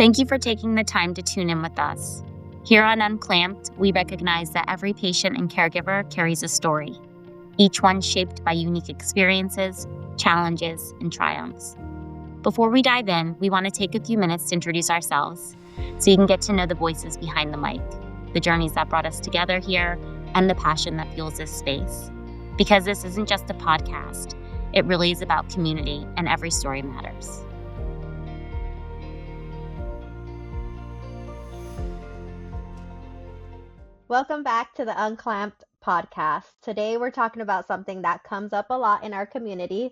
Thank you for taking the time to tune in with us. Here on Unclamped, we recognize that every patient and caregiver carries a story, each one shaped by unique experiences, challenges, and triumphs. Before we dive in, we want to take a few minutes to introduce ourselves so you can get to know the voices behind the mic, the journeys that brought us together here, and the passion that fuels this space. Because this isn't just a podcast, it really is about community, and every story matters. Welcome back to the Unclamped podcast. Today we're talking about something that comes up a lot in our community,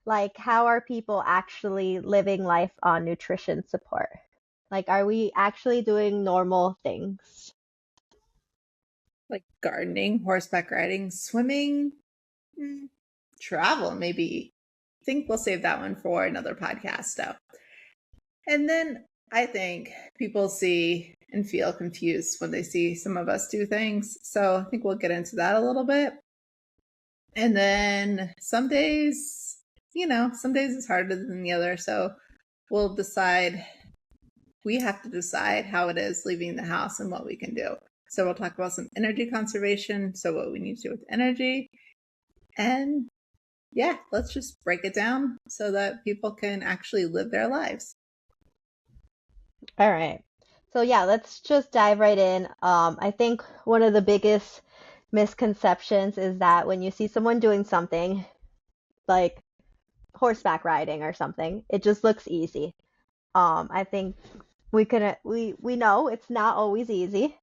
like how are people actually living life on nutrition support? Like, are we actually doing normal things? Like gardening, horseback riding, swimming, travel, maybe. I think we'll save that one for another podcast though. And then I think people see and feel confused when they see some of us do things. So I think we'll get into that a little bit. And then some days, some days it's harder than the other. So we have to decide how it is leaving the house and what we can do. So we'll talk about some energy conservation. So what we need to do with energy. And yeah, let's just break it down so that people can actually live their lives. All right. So yeah, let's just dive right in. I think one of the biggest misconceptions is that when you see someone doing something like horseback riding or something, it just looks easy. I think we know it's not always easy.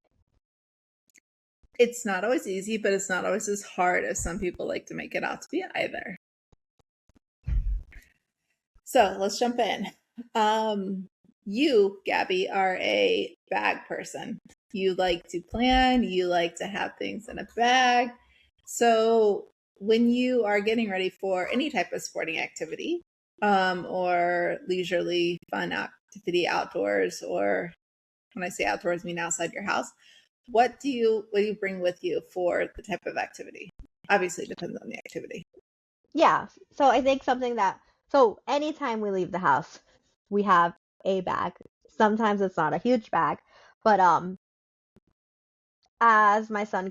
It's not always easy, but it's not always as hard as some people like to make it out to be either. So let's jump in. You, Gaby, are a bag person. You like to plan, you like to have things in a bag. So when you are getting ready for any type of sporting activity, or leisurely fun activity outdoors, or when I say outdoors, I mean outside your house, what do you bring with you for the type of activity? Obviously, it depends on the activity. Yeah. So I think so anytime we leave the house, we have a bag. Sometimes it's not a huge bag, but as my son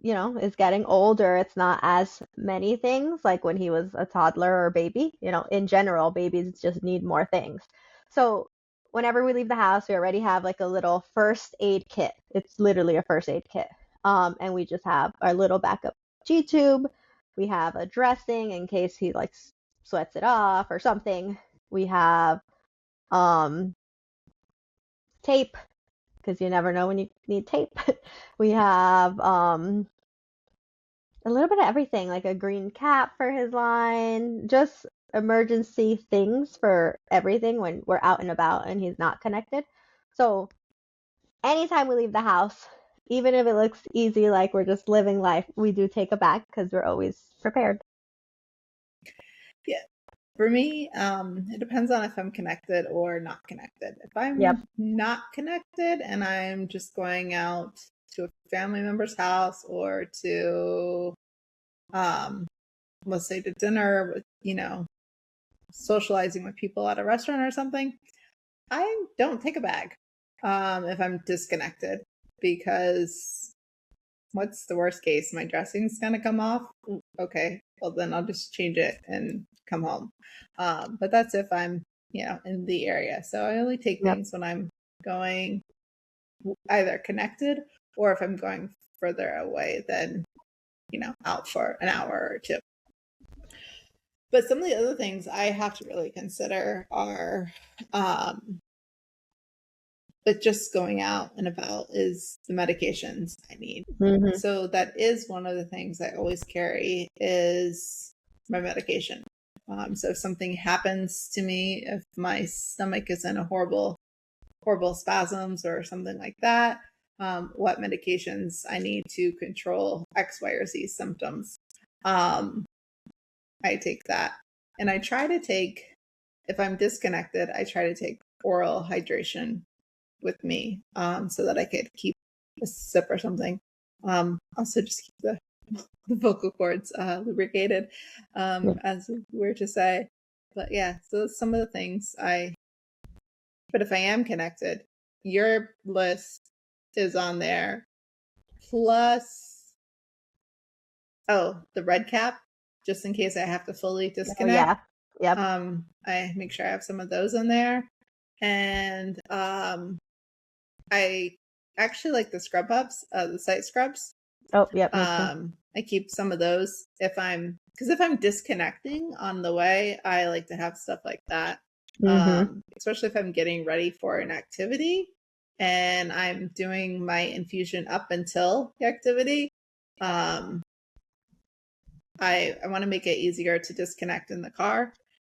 is getting older, it's not as many things like when he was a toddler or a baby. In general, babies just need more things. So whenever we leave the house, we already have like a little first aid kit. It's literally a first aid kit. And we just have our little backup G-tube. We have a dressing in case he like sweats it off or something. We have tape because you never know when you need tape. We have a little bit of everything, like a green cap for his line, just emergency things for everything when we're out and about and he's not connected. So anytime we leave the house, even if it looks easy, like we're just living life, we do take a bag because we're always prepared. Yeah. For me, it depends on if I'm connected or not connected. If I'm not connected and I'm just going out to a family member's house or to, let's say to dinner with, socializing with people at a restaurant or something, I don't take a bag if I'm disconnected, because what's the worst case? My dressing's gonna come off. Okay, well then I'll just change it and come home. But that's if I'm, in the area. So I only take things when I'm going either connected or if I'm going further away than, out for an hour or two. But some of the other things I have to really consider are, but just going out and about, is the medications I need. Mm-hmm. So that is one of the things I always carry is my medication. So if something happens to me, if my stomach is in a horrible spasms or something like that, what medications I need to control X, Y, or Z symptoms. I take that. And I try to take, if I'm disconnected, I try to take oral hydration with me, so that I could keep a sip or something. Also just keep the vocal cords lubricated, as we were to say. But yeah, so some of the things I But if I am connected, your list is on there. Plus, the red cap, just in case I have to fully disconnect. Yep. I make sure I have some of those in there. And I actually like the scrub ups, the site scrubs. Oh, yep, me too. I keep some of those because if I'm disconnecting on the way, I like to have stuff like that. Especially if I'm getting ready for an activity and I'm doing my infusion up until the activity. I want to make it easier to disconnect in the car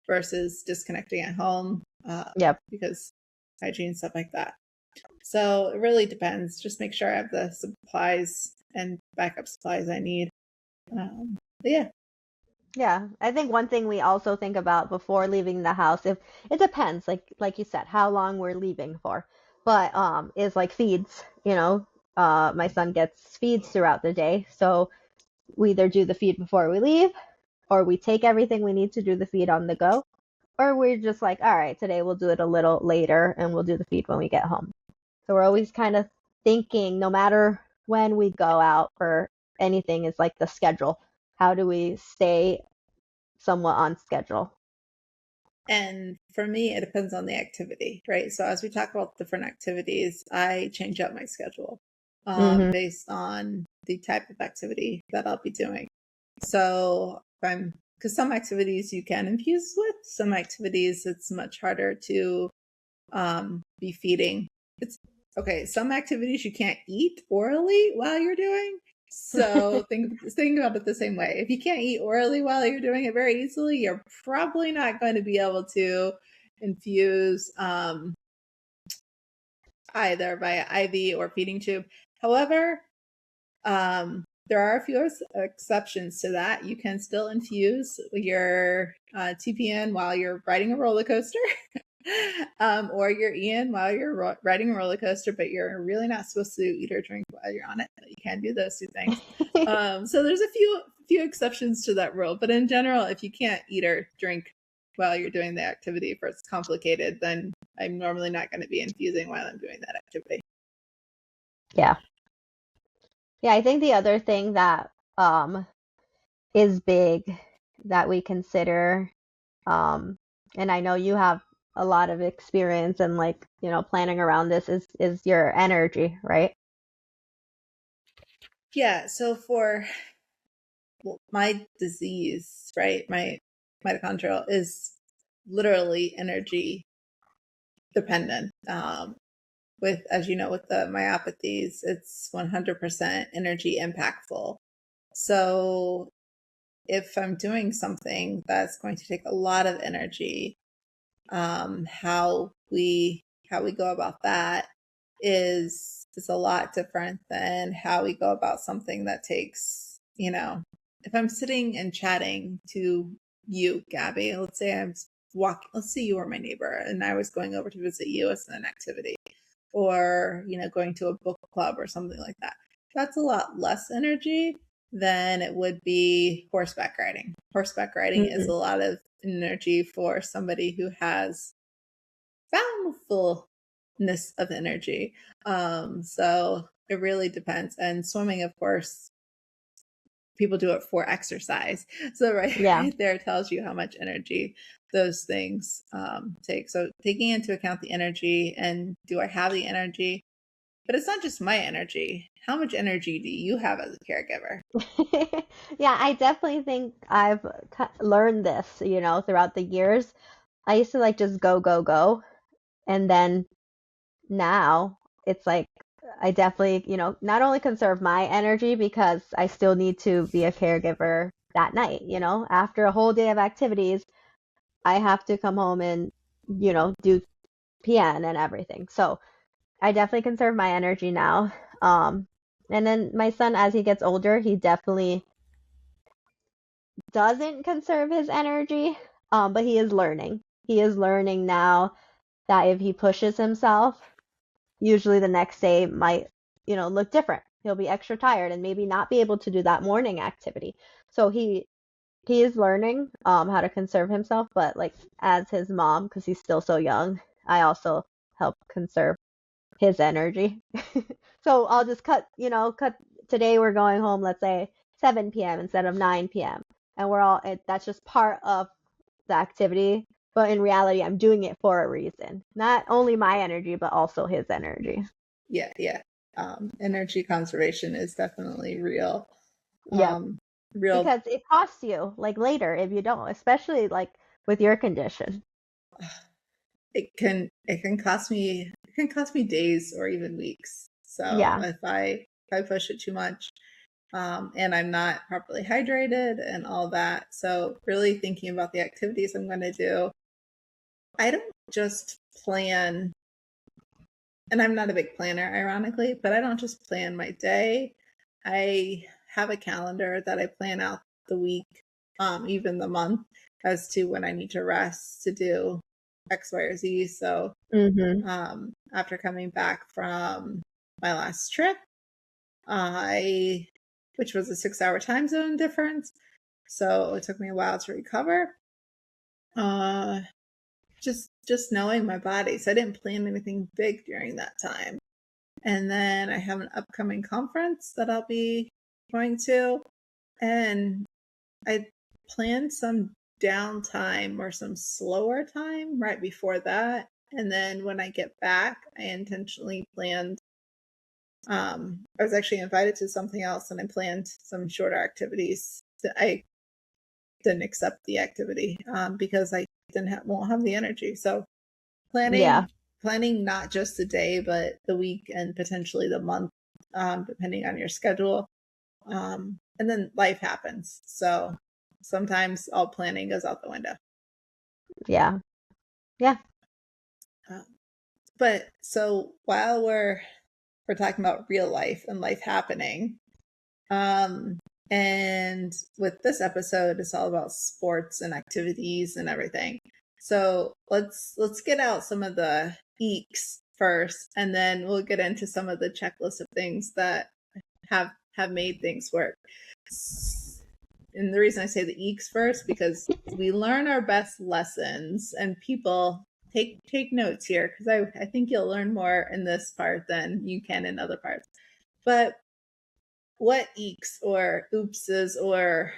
versus disconnecting at home. Yep. Because hygiene, stuff like that. So it really depends. Just make sure I have the supplies and backup supplies I need. Yeah. Yeah, I think one thing we also think about before leaving the house, if it depends, like you said, how long we're leaving for, but is like feeds. My son gets feeds throughout the day, so we either do the feed before we leave, or we take everything we need to do the feed on the go, or we're just like, all right, today we'll do it a little later and we'll do the feed when we get home. So we're always kind of thinking, no matter when we go out for anything, is like the schedule. How do we stay somewhat on schedule? And for me, it depends on the activity, right? So as we talk about different activities, I change up my schedule based on the type of activity that I'll be doing. So because some activities you can infuse with, some activities it's much harder to be feeding. Some activities you can't eat orally while you're doing. So think about it the same way. If you can't eat orally while you're doing it very easily, you're probably not going to be able to infuse either via IV or feeding tube. However, there are a few exceptions to that. You can still infuse your TPN while you're riding a roller coaster. Or your Ian while you're riding a roller coaster, but you're really not supposed to eat or drink while you're on it. But you can do those two things. So there's a few exceptions to that rule, but in general, if you can't eat or drink while you're doing the activity, if it's complicated, then I'm normally not going to be infusing while I'm doing that activity. Yeah. Yeah, I think the other thing that is big that we consider, and I know you have a lot of experience and planning around this, is your energy, right? Yeah, so for my disease, right, my mitochondrial is literally energy dependent. With, as you know, with the myopathies, it's 100% energy impactful. So if I'm doing something that's going to take a lot of energy, how we go about that is a lot different than how we go about something that takes, if I'm sitting and chatting to you, Gaby, let's say let's say you were my neighbor and I was going over to visit you as an activity, or, going to a book club or something like that. That's a lot less energy than it would be horseback riding. Horseback riding is a lot of energy for somebody who has boundfulness of energy. So it really depends. And swimming, of course, people do it for exercise. So right there tells you how much energy those things take. So taking into account the energy, and do I have the energy? But it's not just my energy. How much energy do you have as a caregiver? Yeah, I definitely think I've learned this, throughout the years. I used to just go, go, go. And then now it's like I definitely, not only conserve my energy because I still need to be a caregiver that night, after a whole day of activities, I have to come home and, do PN and everything. So I definitely conserve my energy now. And then my son, as he gets older, he definitely doesn't conserve his energy, but he is learning. He is learning now that if he pushes himself, usually the next day might, look different. He'll be extra tired and maybe not be able to do that morning activity. So he is learning how to conserve himself, but as his mom, because he's still so young, I also help conserve his energy. So I'll just cut today we're going home, let's say 7 p.m. instead of 9 p.m. And that's just part of the activity. But in reality, I'm doing it for a reason. Not only my energy, but also his energy. Yeah. Energy conservation is definitely real. Yeah. Real. Because it costs you like later if you don't, especially like with your condition. It can cost me days or even weeks. So Yeah. if I push it too much, and I'm not properly hydrated and all that. So really thinking about the activities I'm going to do. I don't just plan, and I'm not a big planner, ironically, but I don't just plan my day. I have a calendar that I plan out the week, even the month, as to when I need to rest to do X, Y, or Z. So after coming back from my last trip, which was a 6-hour time zone difference, so it took me a while to recover. Just knowing my body. So I didn't plan anything big during that time. And then I have an upcoming conference that I'll be going to, and I planned some downtime or some slower time right before that. And then when I get back, I intentionally planned. I was actually invited to something else, and I planned some shorter activities. I didn't accept the activity because I won't have the energy. So planning not just the day, but the week and potentially the month, depending on your schedule. And then life happens. So sometimes all planning goes out the window. Yeah. But so while we're talking about real life and life happening, and with this episode, it's all about sports and activities and everything. So let's get out some of the eeks first, and then we'll get into some of the checklist of things that have made things work. And the reason I say the eeks first, because we learn our best lessons, and people take notes here, because I think you'll learn more in this part than you can in other parts. But what eeks or oopses or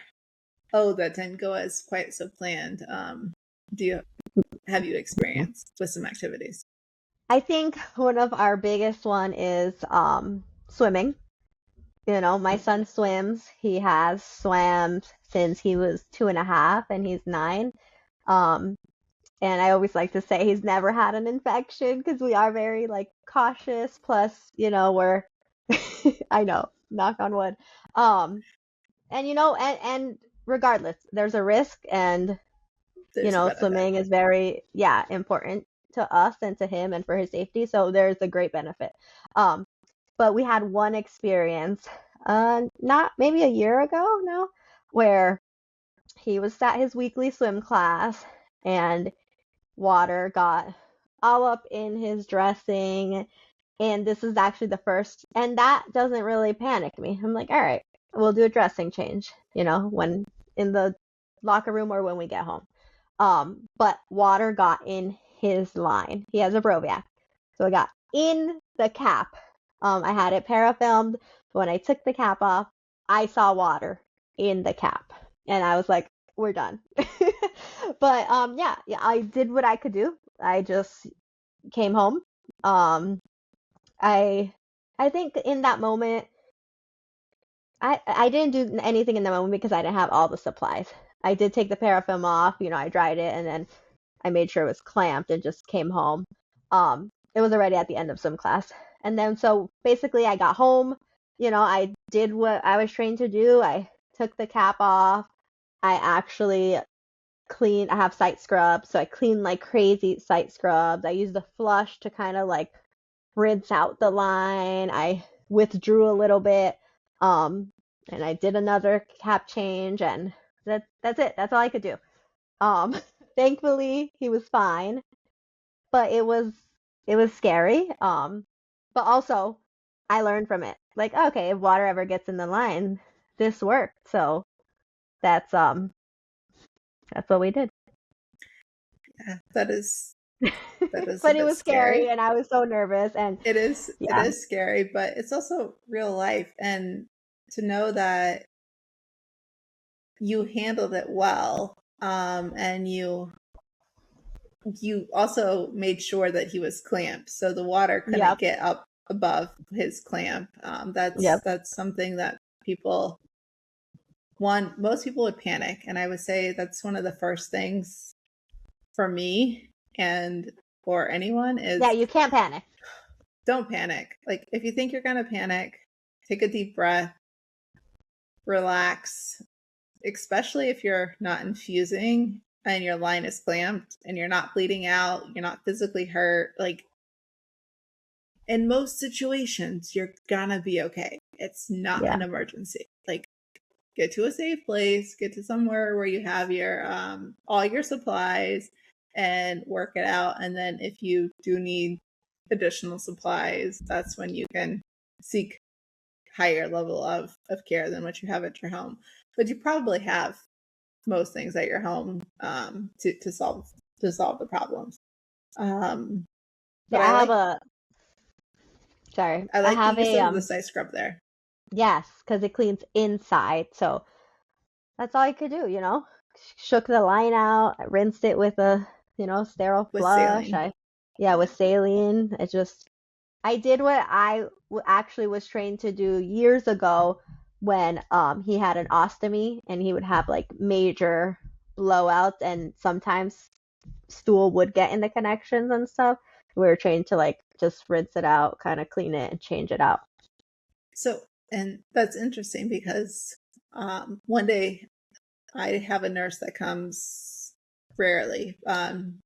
that didn't go as quite so planned have you experienced with some activities? I think one of our biggest one is swimming. My son swims. He has swam since he was 2.5 and he's 9. And I always like to say he's never had an infection because we are very like cautious. Plus, we're I know, knock on wood. And and regardless, there's a risk, and swimming is very important to us and to him and for his safety. So there's a great benefit. But we had one experience, not maybe a year ago now, where he was at his weekly swim class and water got all up in his dressing. And this is actually the first, and that doesn't really panic me. I'm like, all right, we'll do a dressing change, when in the locker room or when we get home. But water got in his line. He has a Broviac. So it got in the cap. I had it parafilmed. When I took the cap off, I saw water in the cap. And I was like, we're done. But yeah, I did what I could do. I just came home. I think in that moment, I didn't do anything in the moment because I didn't have all the supplies. I did take the parafilm off, I dried it, and then I made sure it was clamped and just came home. It was already at the end of swim class. And then so basically I got home, I did what I was trained to do. I took the cap off. I actually I have site scrubs, so I cleaned like crazy site scrubs. I used the flush to kind of like rinse out the line. I withdrew a little bit. And I did another cap change, and that's it. That's all I could do. Thankfully he was fine, but it was scary. But also I learned from it. Like, okay, if water ever gets in the line, this worked. So that's what we did. Yeah, that is That is a But it bit was scary, scary. and I was so nervous. And It yeah, is scary, but it's also real life. And to know that you handled it well, and you also made sure that he was clamped, so the water couldn't yep, get up above his clamp. yep, That's something that most people would panic, and I would say that's one of the first things for me and for anyone yeah. is You can't panic. don't panic. Like if you think you're gonna panic, take a deep breath, relax, especially if you're not infusing and your line is clamped and you're not bleeding out, you're not physically hurt. Like in most situations, you're gonna be okay. It's not Yeah, an emergency. Like get to a safe place, get to somewhere where you have your all your supplies and work it out. And then if you do need additional supplies, that's when you can seek higher level of care than what you have at your home. But you probably have most things at your home to solve the problems. But yeah. Sorry, I I like the have use a of the side scrub there. yes, because it cleans inside. So that's all I could do. Shook the line out, I rinsed it with a sterile With flush. saline. Yeah, with saline. I did what I actually was trained to do years ago when he had an ostomy and he would have like major blowouts, and sometimes stool would get in the connections and stuff. We were trained to like just rinse it out, kind of clean it and change it out. So, and that's interesting because one day I have a nurse that comes rarely,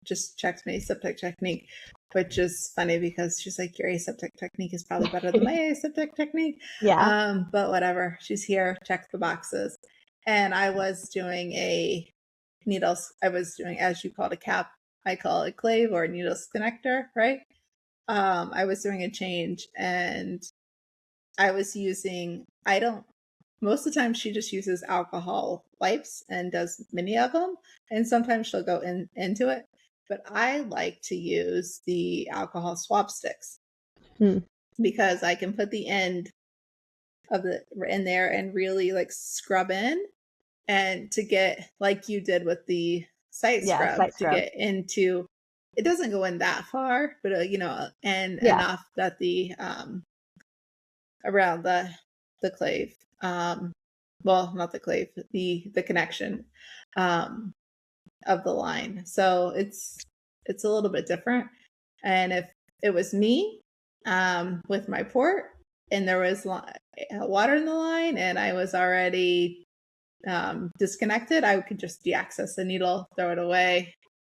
just checks my aseptic technique, which is funny because she's like, your aseptic technique is probably better than my aseptic technique. Yeah. But whatever, she's here, check the boxes. And I was doing as you call it, a cap, I call it clave or needles connector, right? I was doing a change and I was most of the time she just uses alcohol wipes and does many of them. And sometimes she'll go into it. But I like to use the alcohol swab sticks Hmm. because I can put the end of the in there and really like scrub in, and to get like you did with the site Yeah, scrub site to scrub. get into it doesn't go in that far, but and Yeah. enough that the around the clave, well, not the clave, the connection of the line. So it's a little bit different. And if it was me with my port and there was water in the line and I was already disconnected, I could just deaccess the needle, throw it away,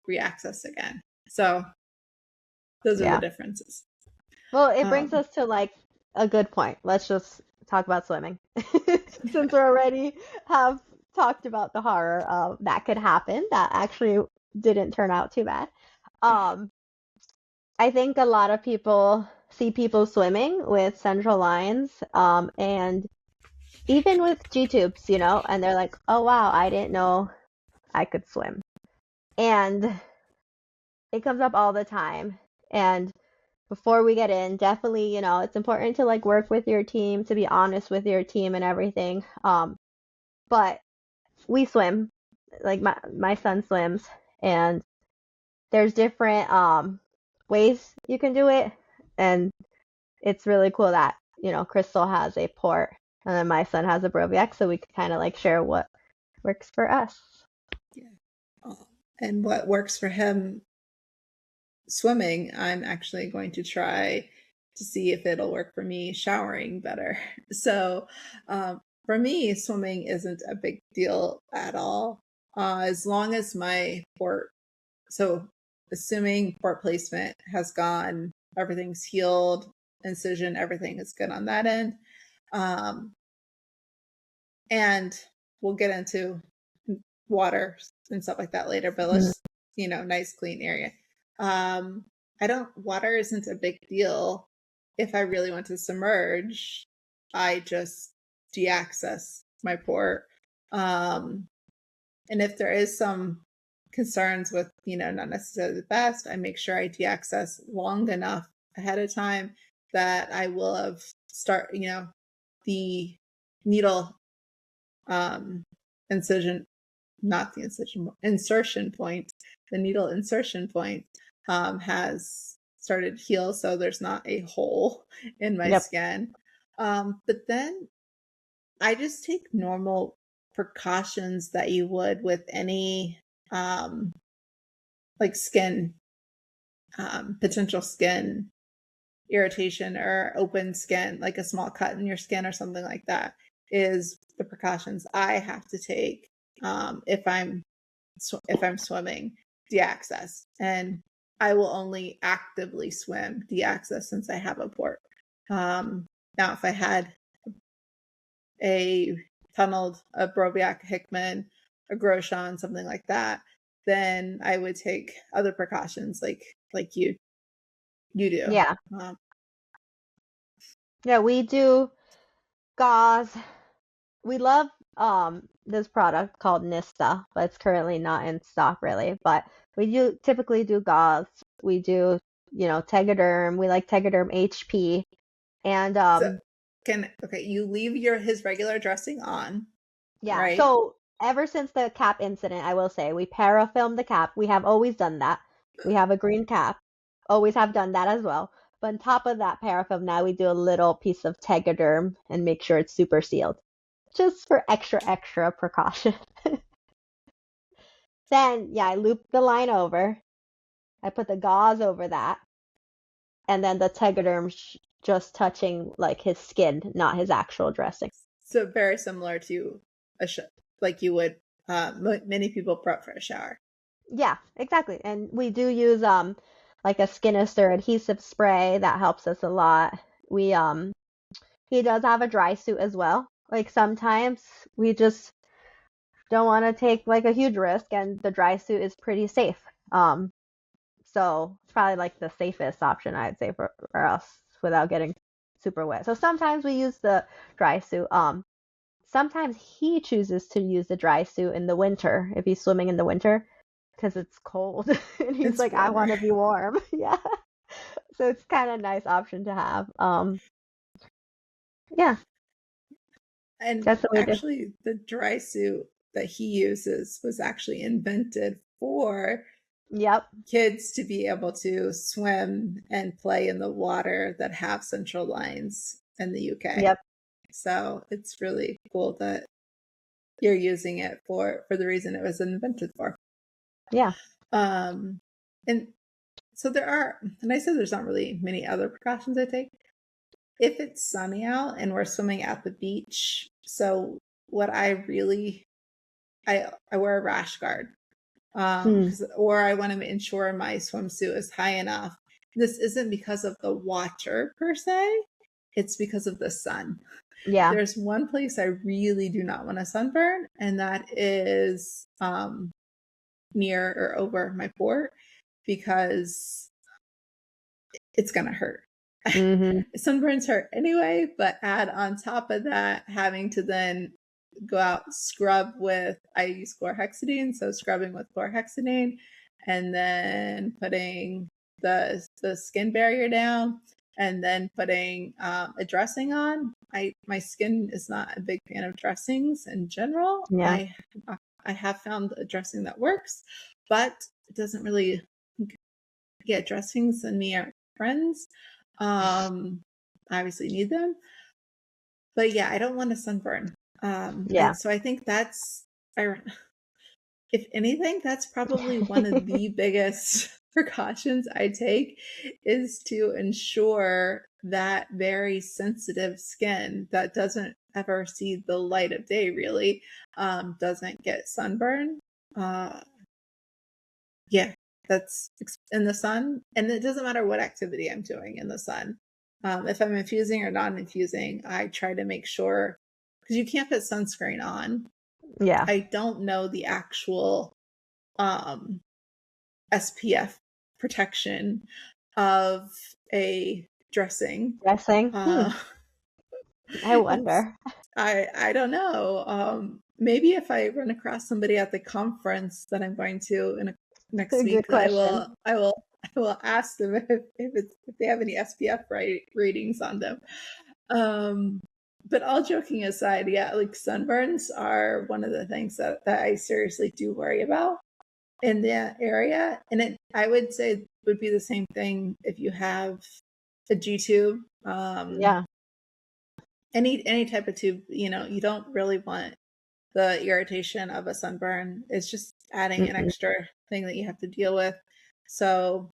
reaccess again. So those are the Yeah. differences. Well, it brings us to like a good point. Let's just talk about swimming. Since we already have talked about the horror of that could happen, that actually didn't turn out too bad. Um, I think a lot of people see people swimming with central lines, and even with G tubes, and they're like, "Oh wow, I didn't know I could swim." And it comes up all the time. And before we get in, definitely, it's important to like work with your team, to be honest with your team and everything. But we swim, like my son swims, and there's different ways you can do it, and it's really cool that Crystal has a port, and then my son has a Broviac, so we can kind of like share what works for us. Yeah. And what works for him swimming, I'm actually going to try to see if it'll work for me showering better. So for me, swimming isn't a big deal at all. As long as my port, so assuming port placement has gone, everything's healed, incision, everything is good on that end. And we'll get into water and stuff like that later, but let's, nice clean area. Water isn't a big deal. If I really want to submerge, I just deaccess my port. And if there is some concerns with, not necessarily the best, I make sure I de-access long enough ahead of time that I will have the needle incision, not the insertion point, the needle insertion point has started to heal, so there's not a hole in my skin. But then I just take normal precautions that you would with any like skin, potential skin irritation or open skin, like a small cut in your skin or something like that, is the precautions I have to take if I'm swimming de-access. And I will only actively swim de-access since I have a port. Now, if I had a tunneled, a Broviac Hickman, a Grosjean, something like that, then I would take other precautions like you do. Yeah. Yeah, we do gauze. We love this product called Nista, but it's currently not in stock really. But we do typically do gauze. We do, Tegaderm. We like Tegaderm HP. And you leave his regular dressing on. Yeah. Right? So ever since the cap incident, I will say we parafilm the cap. We have always done that. We have a green cap. Always have done that as well. But on top of that parafilm, now we do a little piece of Tegaderm and make sure it's super sealed, just for extra precaution. Then, I loop the line over. I put the gauze over that, and then the Tegaderm just touching like his skin, not his actual dressing. So very similar to like you would many people prep for a shower. Yeah, exactly. And we do use like a Skinister adhesive spray that helps us a lot. We he does have a dry suit as well. Like sometimes we just don't want to take like a huge risk, and the dry suit is pretty safe. So it's probably like the safest option I'd say for us without getting super wet. So sometimes we use the dry suit. Sometimes he chooses to use the dry suit in the winter if he's swimming in the winter because it's cold and he's It's like, warmer. I want to be warm. Yeah. So it's kind of a nice option to have. Yeah. And that's what we do. actually, the dry suit that he uses was actually invented for kids to be able to swim and play in the water that have central lines in the UK. Yep. So it's really cool that you're using it for the reason it was invented for. Yeah. And so there are, and I said there's not really many other precautions I take. If it's sunny out and we're swimming at the beach, so what I wear a rash guard, or I want to ensure my swimsuit is high enough. This isn't because of the water per se, it's because of the sun. Yeah. There's one place I really do not want to sunburn, and that is near or over my port, because it's gonna hurt. Sunburns hurt anyway, but add on top of that having to then go out scrub with, I use chlorhexidine, so scrubbing with chlorhexidine and then putting the skin barrier down and then putting a dressing on. My skin is not a big fan of dressings in general. Yeah. I have found a dressing that works, but it doesn't really get dressings, and me are friends. I obviously need them, but yeah, I don't want to sunburn. And so I think if anything, that's probably one of the biggest precautions I take, is to ensure that very sensitive skin that doesn't ever see the light of day really doesn't get sunburn. Yeah, that's in the sun, and it doesn't matter what activity I'm doing in the sun. If I'm infusing or not infusing, I try to make sure, because you can't put sunscreen on. Yeah. I don't know the actual SPF protection of a dressing. I wonder. I don't know. maybe if I run across somebody at the conference that I'm going to next Good week, question. I will ask them if they have any SPF ratings on them. But all joking aside, yeah, like sunburns are one of the things that I seriously do worry about in that area. And I would say it would be the same thing if you have a G tube, Yeah. any type of tube. You don't really want the irritation of a sunburn. It's just adding an Mm-mm. extra thing that you have to deal with. So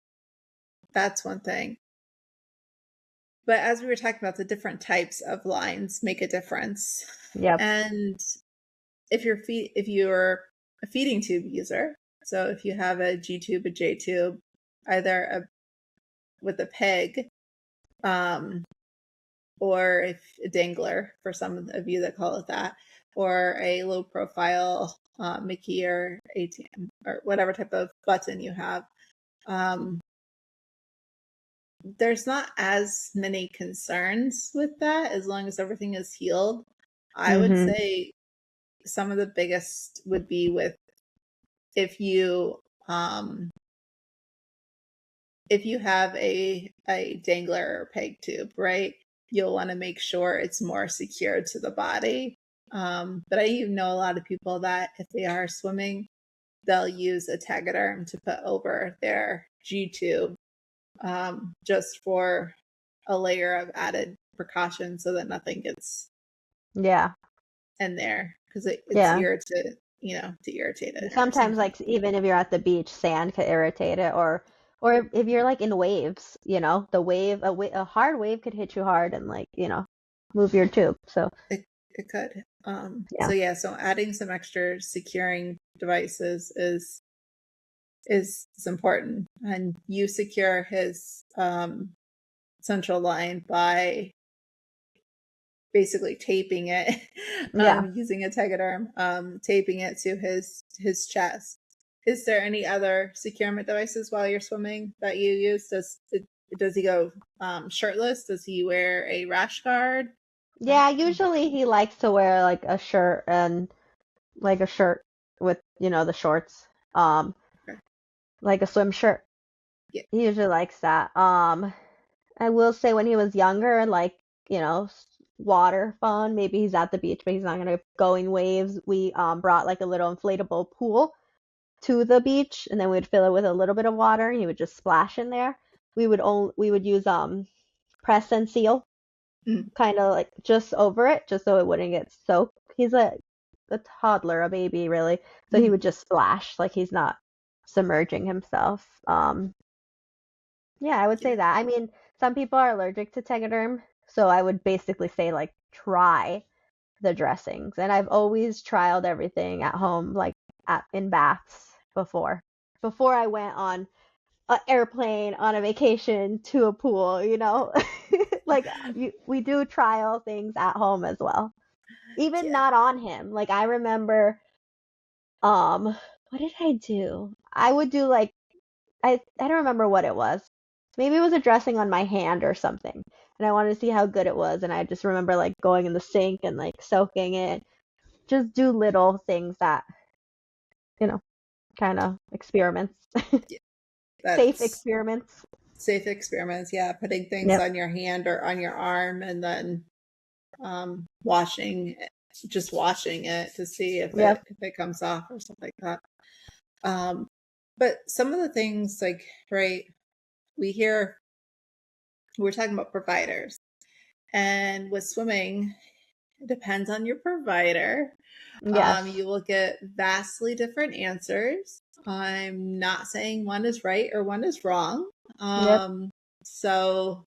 that's one thing. But as we were talking about, the different types of lines make a difference. Yep. And if you're a feeding tube user, so if you have a G tube, a J tube, either with a peg, or if a dangler for some of you that call it that, or a low profile Mickey or ATM or whatever type of button you have, there's not as many concerns with that as long as everything is healed. I would Mm-hmm. say some of the biggest would be with if you have a dangler or peg tube, right? You'll want to make sure it's more secure to the body. But I even know a lot of people that if they are swimming, they'll use a tegaderm to put over their G tube, just for a layer of added precaution so that nothing gets Yeah. in there because it's Yeah. here to irritate it or Sometimes, something. like, even if you're at the beach, sand could irritate it, or if you're like in waves, a hard wave could hit you hard and, like, move your tube. So It could. yeah. So adding some extra securing devices is important, and you secure his central line by basically taping it, Yeah. using a tegaderm, taping it to his chest. Is there any other securement devices while you're swimming that you use? Does he go shirtless? Does he wear a rash guard? Yeah, usually he likes to wear like a shirt and like a shirt with, the shorts. Okay. Like a swim shirt. Yeah. He usually likes that. I will say when he was younger, like, water fun, maybe he's at the beach, but he's not gonna go in waves. We brought like a little inflatable pool to the beach, and then we'd fill it with a little bit of water, and he would just splash in there. We would use press and seal, Mm. kind of like just over it, just so it wouldn't get soaked. He's a toddler, a baby, really, so he Mm. would just splash, like he's not submerging himself. Yeah, I would Yeah. say that. I mean, some people are allergic to Tegaderm, so I would basically say like try the dressings. And I've always trialed everything at home, like in baths before I went on an airplane on a vacation to a pool, like we do trial things at home as well. Even Yeah. not on him. Like I remember, what did I do? I would do like I don't remember what it was. Maybe it was a dressing on my hand or something. And I wanted to see how good it was. And I just remember like going in the sink and like soaking it. Just do little things that, kind of experiments. Yeah. Safe That's experiments. safe experiments. Yeah, putting things Yep. on your hand or on your arm, and then washing it to see if Yep. it comes off or something like that. But some of the things, like, right, we're talking about providers, and with swimming, it depends on your provider. Yes. You will get vastly different answers. I'm not saying one is right or one is wrong. Yep. So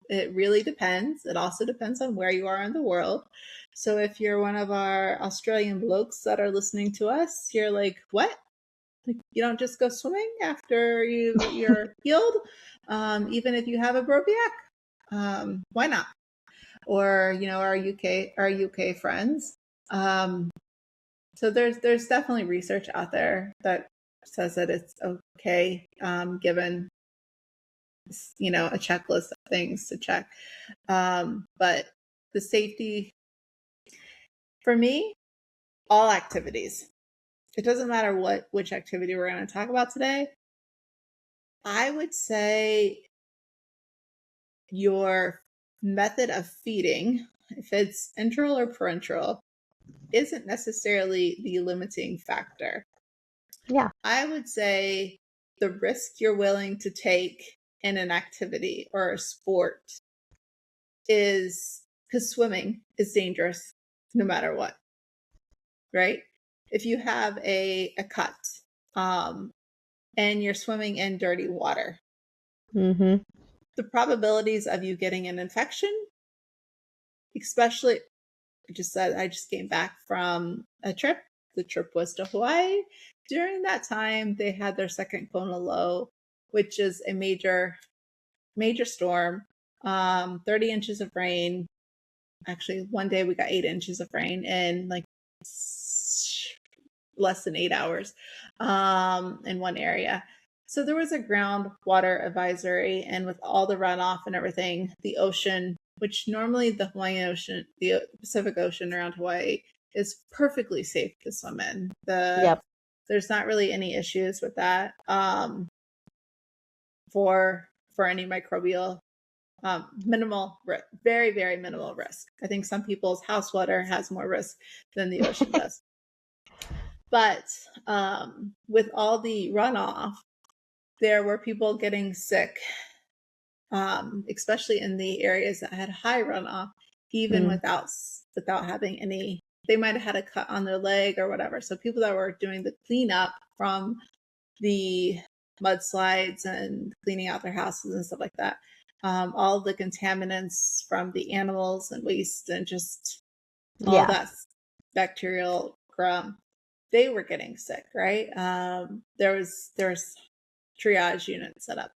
it really depends. It also depends on where you are in the world. So if you're one of our Australian blokes that are listening to us, you're like, what? Like, you don't just go swimming after you're healed, even if you have a brobiac. Why not? Or our UK friends. So there's definitely research out there that says that it's okay, given a checklist of things to check. But the safety, for me, all activities. It doesn't matter which activity we're going to talk about today. I would say your method of feeding, if it's enteral or parenteral, isn't necessarily the limiting factor. Yeah. I would say the risk you're willing to take in an activity or a sport is, because swimming is dangerous no matter what, right? If you have a cut and you're swimming in dirty water, Mm-hmm. the probabilities of you getting an infection, especially, I just came back from a trip. The trip was to Hawaii. During that time, they had their second Kona low, which is a major storm, 30 inches of rain. Actually, one day we got 8 inches of rain in like less than 8 hours in one area. So there was a groundwater advisory, and with all the runoff and everything, the ocean, which normally the Hawaiian Ocean, the Pacific Ocean around Hawaii, is perfectly safe to swim in. Yep. There's not really any issues with that for any microbial. Minimal, very, very minimal risk. I think some people's house water has more risk than the ocean does. But with all the runoff, there were people getting sick, especially in the areas that had high runoff, even without having any. They might have had a cut on their leg or whatever. So people that were doing the cleanup from the mudslides and cleaning out their houses and stuff like that, all the contaminants from the animals and waste and just all that bacterial crumb, they were getting sick, right? There was triage units set up.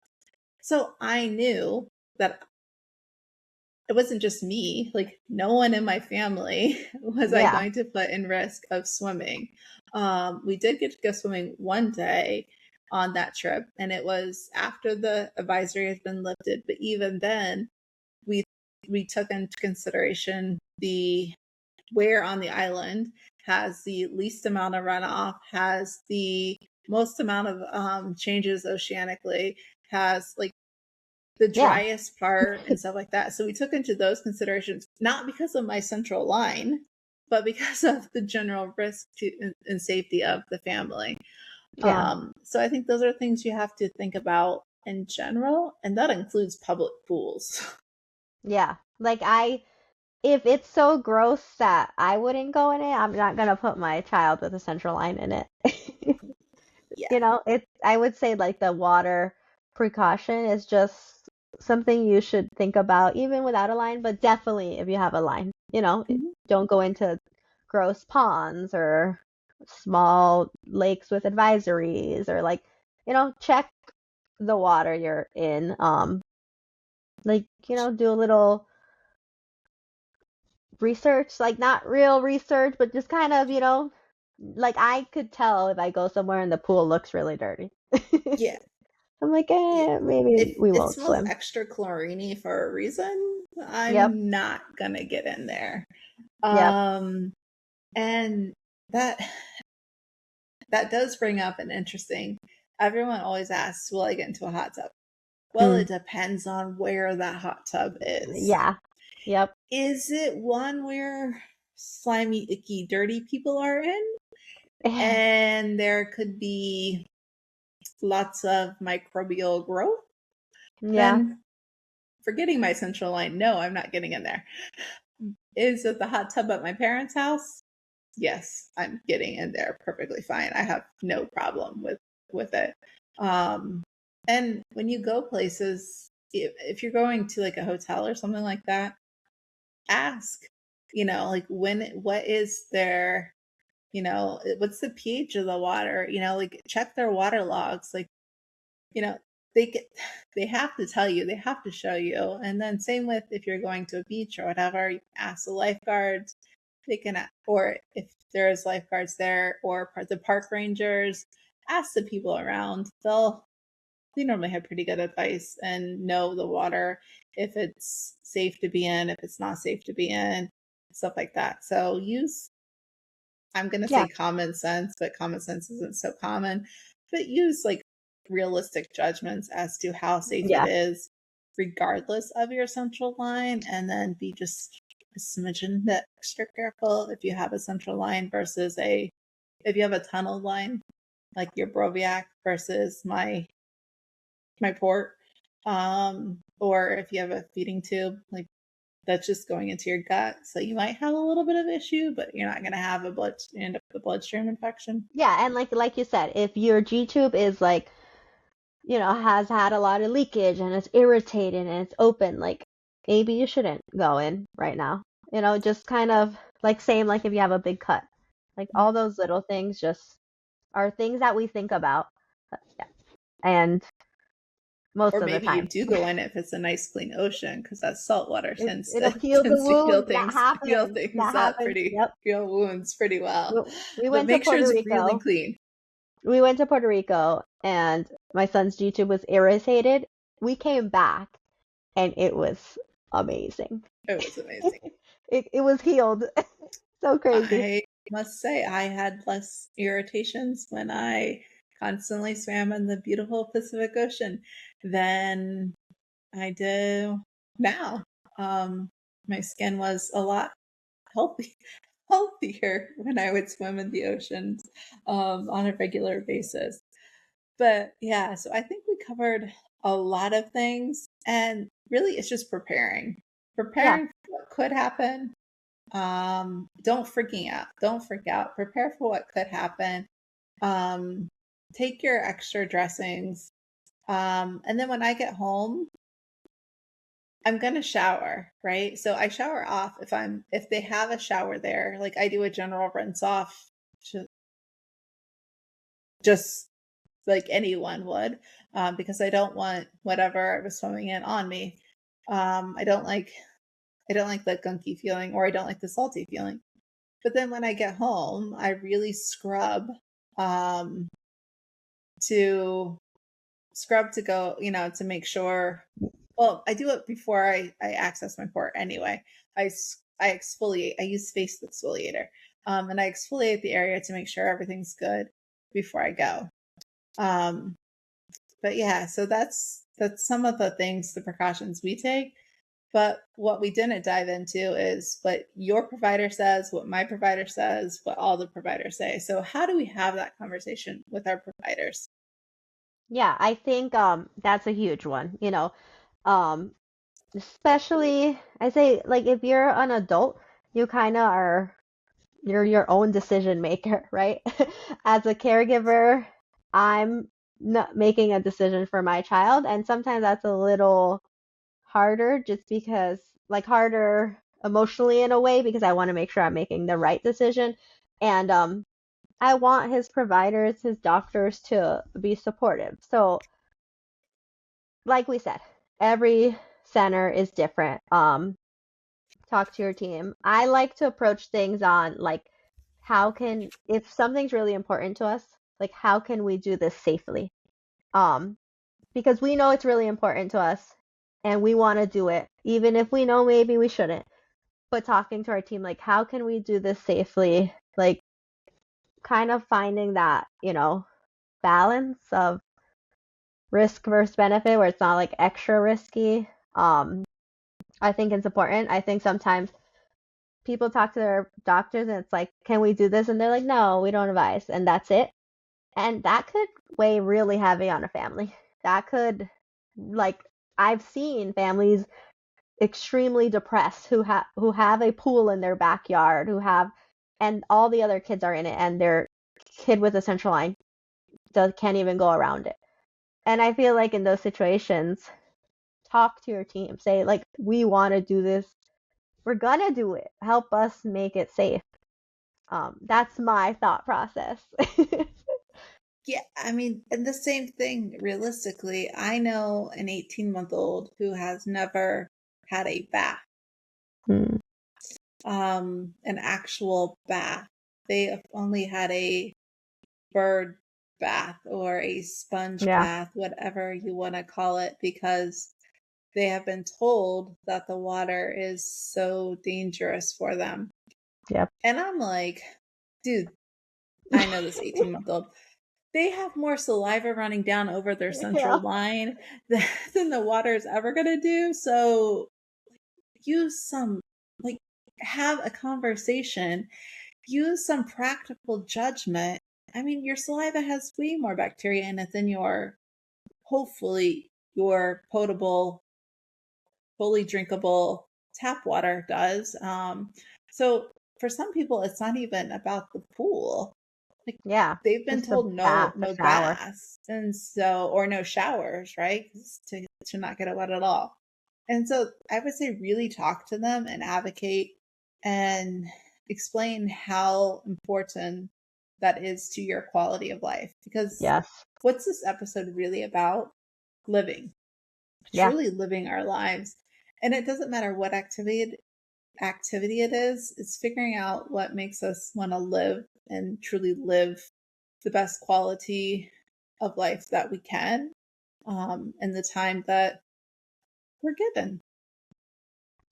So I knew that it wasn't just me, like no one in my family was I going to put in risk of swimming. We did get to go swimming one day on that trip, and it was after the advisory had been lifted. But even then, we took into consideration where on the island has the least amount of runoff, has the most amount of changes oceanically, has like the driest part and stuff like that. So we took into those considerations, not because of my central line, but because of the general risk and safety of the family. So I think those are things you have to think about in general, and that includes public pools. Yeah. Like if it's so gross that I wouldn't go in it, I'm not gonna put my child with a central line in it. Yeah. I would say like the water precaution is just something you should think about even without a line, but definitely if you have a line, don't go into gross ponds or small lakes with advisories or like, check the water you're in. Do a little research, like not real research, but just kind of, like I could tell if I go somewhere and the pool looks really dirty. Yeah. I'm like, maybe we it won't smells swim. extra chlorine for a reason, Yep. I'm not gonna get in there. Yep. And that does bring up an interesting. Everyone always asks, "Will I get into a hot tub?" Well, it depends on where that hot tub is. Yeah. Yep. Is it one where slimy, icky, dirty people are in? And there could be lots of microbial growth? Yeah. Then forgetting my central line, no, I'm not getting in there. Is it the hot tub at my parents' house? Yes, I'm getting in there perfectly fine. I have no problem with it. And when you go places, if you're going to like a hotel or something like that, ask, like what is their, what's the pH of the water? Like check their water logs. Like, they have to tell you, they have to show you. And then same with if you're going to a beach or whatever, you ask the lifeguards. They can, or if there's lifeguards there or the park rangers, ask the people around. They normally have pretty good advice and know the water, if it's safe to be in, if it's not safe to be in, stuff like that. So use I'm going to Yeah. say common sense, but common sense isn't so common. But use like realistic judgments as to how safe it Yeah. is, regardless of your central line, and then be just a smidgen bit extra careful if you have a central line versus if you have a tunnel line, like your Broviac versus my port, or if you have a feeding tube, like that's just going into your gut. So you might have a little bit of issue, but you're not going to have end up with a bloodstream infection. Yeah, and like you said, if your G tube is like, has had a lot of leakage and it's irritated and it's open, like maybe you shouldn't go in right now. Just kind of like same like if you have a big cut. Like all those little things just are things that we think about. Yeah. And most Or of the maybe you time. do go in if it's a nice clean ocean, because that salt water It'll heal the heal wound. That things happens. That up happens. Yep. heal wounds pretty well. We But went to make sure Puerto it's really Rico. clean. We went to Puerto Rico and my son's G tube was irritated. We came back and it was amazing. It was amazing. It was healed. So crazy. I must say I had less irritations when I constantly swam in the beautiful Pacific Ocean than I do now. My skin was a lot healthier when I would swim in the oceans on a regular basis. But yeah, so I think we covered a lot of things, and really it's just preparing Yeah. for what could happen. Don't freak out, prepare for what could happen. Take your extra dressings, and then when I get home, I'm gonna shower, right? So I shower off if they have a shower there, like I do a general rinse off, just like anyone would, because I don't want whatever I was swimming in on me. I don't like the gunky feeling, or I don't like the salty feeling. But then when I get home, I really scrub, um, to go, to make sure. Well, I do it before I access my port anyway. I exfoliate. I use face exfoliator, and I exfoliate the area to make sure everything's good before I go. But yeah, so that's some of the things, the precautions we take. But what we didn't dive into is what your provider says, what my provider says, what all the providers say. So how do we have that conversation with our providers? Yeah, I think that's a huge one, Um especially I say like if you're an adult, you kind of you're your own decision maker, right? As a caregiver, I'm not making a decision for my child, and sometimes that's a little harder just because like harder emotionally in a way because I want to make sure I'm making the right decision. And I want his providers, his doctors to be supportive. So, like we said, every center is different. Talk to your team. I like to approach things on like if something's really important to us, like how can we do this safely? Um, because we know it's really important to us and we want to do it, even if we know maybe we shouldn't. But talking to our team, like how can we do this safely? Like kind of finding that, balance of risk versus benefit where it's not like extra risky. I think it's important. I think sometimes people talk to their doctors and it's like, can we do this? And they're like, no, we don't advise. And that's it. And that could weigh really heavy on a family. That could, like, I've seen families extremely depressed who have a pool in their backyard, and all the other kids are in it, and their kid with a central line can't even go around it. And I feel like in those situations, talk to your team. Say, like, we want to do this. We're gonna do it. Help us make it safe. That's my thought process. Yeah, I mean, and the same thing, realistically, I know an 18-month-old who has never had a bath, Hmm. an actual bath. They have only had a bird bath or a sponge Yeah. bath, whatever you want to call it, because they have been told that the water is so dangerous for them. Yep. And I'm like, dude, I know this 18-month-old. They have more saliva running down over their central Yeah. line than the water is ever going to do. So use some, like, have a conversation, use some practical judgment. I mean, your saliva has way more bacteria in it than hopefully, your potable, fully drinkable tap water does. So for some people, it's not even about the pool. Like, Yeah. they've been Just a told bath, a no shower. baths, and so, or no showers, right? To not get wet at all. And so I would say really talk to them and advocate and explain how important that is to your quality of life. Because Yes. what's this episode really about? Living, Yeah. truly living our lives. And it doesn't matter what activity it is, it's figuring out what makes us want to live and truly live the best quality of life that we can, in the time that we're given.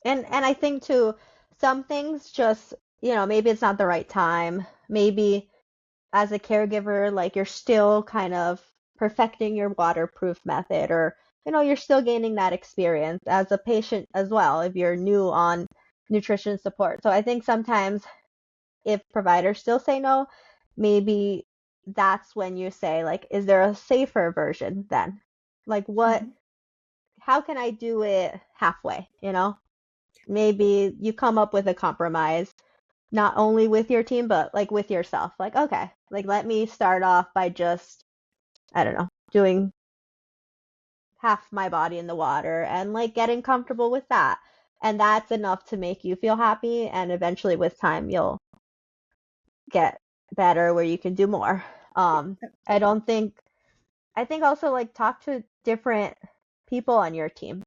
And I think too, some things just, maybe it's not the right time. Maybe as a caregiver, like you're still kind of perfecting your waterproof method, or you're still gaining that experience as a patient as well if you're new on nutrition support. So I think sometimes if providers still say no, maybe that's when you say, like, is there a safer version then? Like, Mhm. how can I do it halfway, Maybe you come up with a compromise, not only with your team, but like with yourself. Like, okay, like let me start off by just, I don't know, doing half my body in the water and like getting comfortable with that. And that's enough to make you feel happy. And eventually with time, you'll get better where you can do more. I don't think, I think also like talk to different people on your team.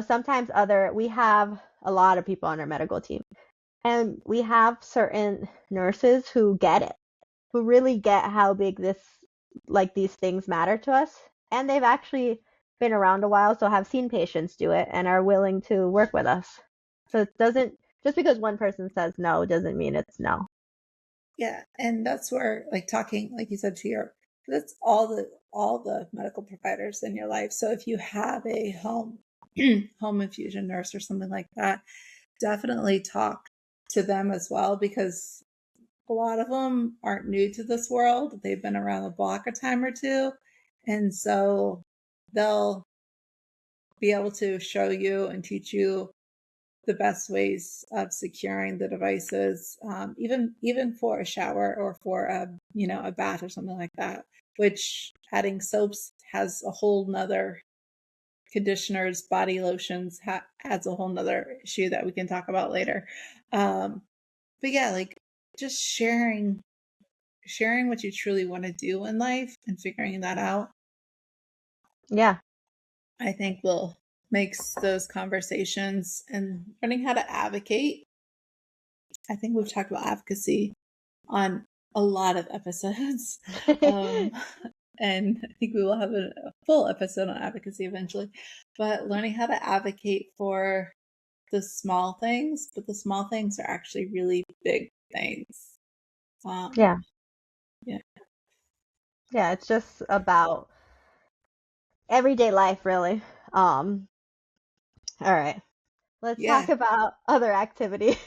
Sometimes we have a lot of people on our medical team. And we have certain nurses who get it, who really get how big these things matter to us. And they've actually been around a while, so have seen patients do it and are willing to work with us. So it doesn't, just because one person says no, doesn't mean it's no. Yeah, and that's where, like, talking, like you said, that's all the medical providers in your life. So if you have a home infusion nurse or something like that, definitely talk to them as well, because a lot of them aren't new to this world. They've been around the block a time or two, and so they'll be able to show you and teach you the best ways of securing the devices, even for a shower or for a bath or something like that. Which adding soaps has a whole nother, conditioners, body lotions adds a whole nother issue that we can talk about later. But yeah, like, just sharing what you truly want to do in life and figuring that out, Yeah. I think will makes those conversations and learning how to advocate. I think we've talked about advocacy on a lot of episodes. Um, and I think we will have a full episode on advocacy eventually. But learning how to advocate for the small things, but the small things are actually really big things. Yeah. Yeah. Yeah. It's just about everyday life, really. All right. Let's talk Yeah. about other activities.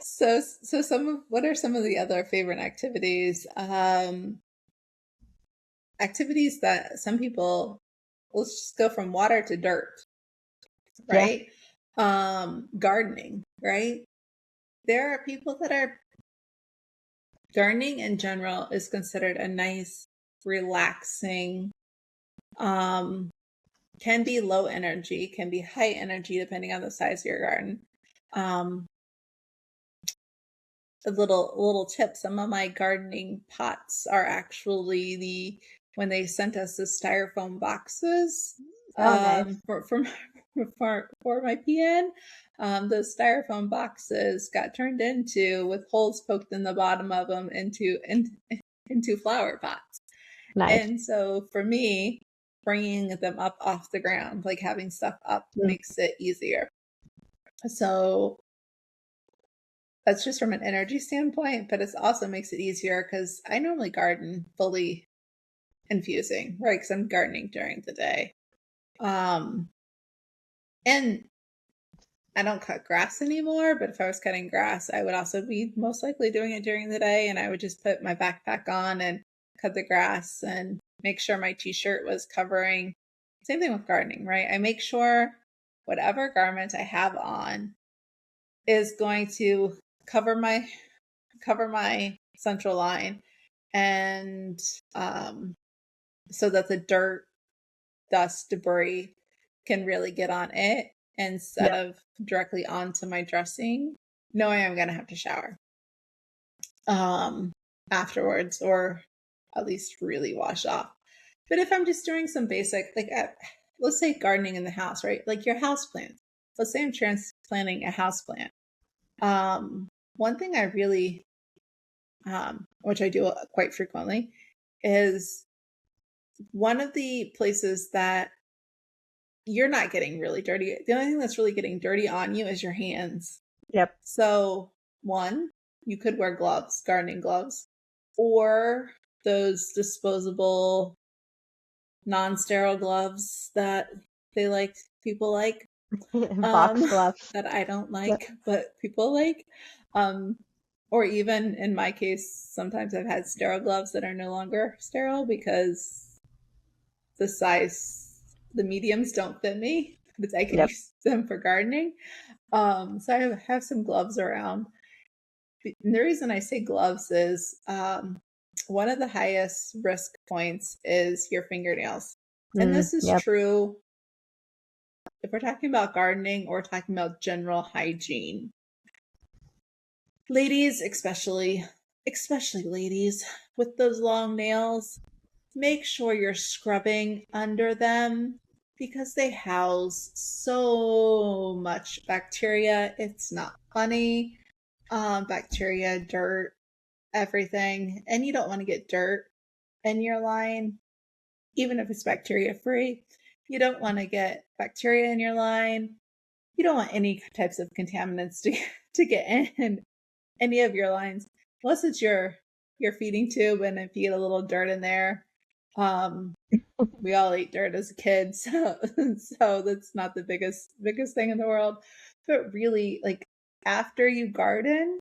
So what are some of the other favorite activities? Activities that some people, let's just go from water to dirt, Yeah. right? Gardening, right? There are people that are gardening in general is considered a nice, relaxing, um, can be low energy, can be high energy depending on the size of your garden. Um, a little tip: some of my gardening pots are actually when they sent us the styrofoam boxes, Oh, nice. for my PN, those styrofoam boxes got turned into, with holes poked in the bottom of them, into flower pots. Nice. And so for me, bringing them up off the ground, like having stuff up, Mm. makes it easier. So that's just from an energy standpoint, but it also makes it easier because I normally garden fully infusing, right? Because I'm gardening during the day. And I don't cut grass anymore, but if I was cutting grass, I would also be most likely doing it during the day. And I would just put my backpack on and cut the grass and make sure my t-shirt was covering. Same thing with gardening, right? I make sure whatever garment I have on is going to cover my central line, and so that the dirt, dust, debris can really get on it instead Yep. of directly onto my dressing, knowing I'm going to have to shower afterwards, or at least really wash off. But if I'm just doing some basic, like let's say gardening in the house, right? Like your house plants. Let's say I'm transplanting a house plant. One thing I really, which I do quite frequently, is one of the places that you're not getting really dirty. The only thing that's really getting dirty on you is your hands. Yep. So, one, you could wear gloves, gardening gloves, or those disposable non-sterile gloves that people like, Box gloves. that I don't Yep. like, but people like. Or even in my case, sometimes I've had sterile gloves that are no longer sterile because the mediums don't fit me, but I can Yep. use them for gardening. So I have some gloves around. And the reason I say gloves is one of the highest risk points is your fingernails. And this is Yep. true if we're talking about gardening or talking about general hygiene. Ladies, especially ladies with those long nails, make sure you're scrubbing under them because they house so much bacteria. It's not funny. Bacteria, dirt, everything. And you don't want to get dirt in your line, even if it's bacteria free. You don't want to get bacteria in your line. You don't want any types of contaminants to get in any of your lines, unless it's your feeding tube, and if you get a little dirt in there. We all ate dirt as a kid, so that's not the biggest thing in the world. But really, like, after you garden,